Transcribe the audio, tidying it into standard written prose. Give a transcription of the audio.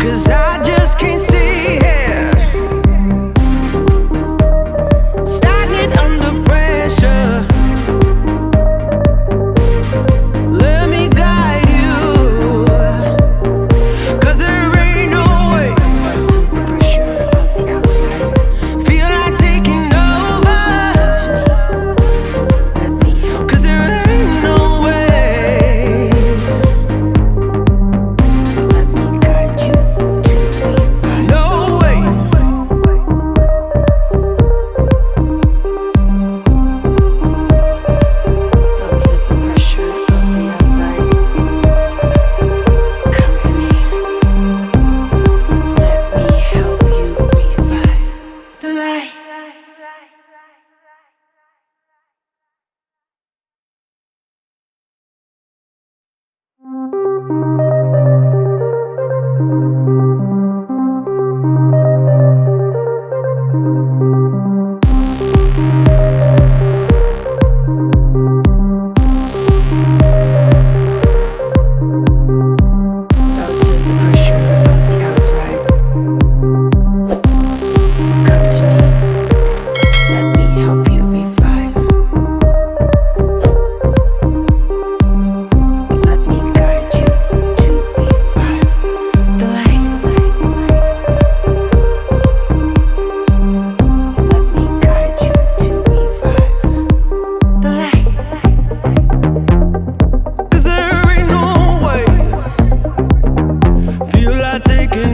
'cause I just can't stay here, stagnant under pressure. Let me guide you, 'cause there ain't no way. To the pressure of the outside, feel like taking over. Let me help, 'cause there ain't no way. Let me guide you to revive. No way. Feel to the pressure of the outside. Come to me. Let me help you revive the light. Felt to the pressure of the outside. Come to me. Let me help you revive. Let me guide you to revive the light. Let me guide you to revive the light. 'Cause there ain't no way. Feel like taking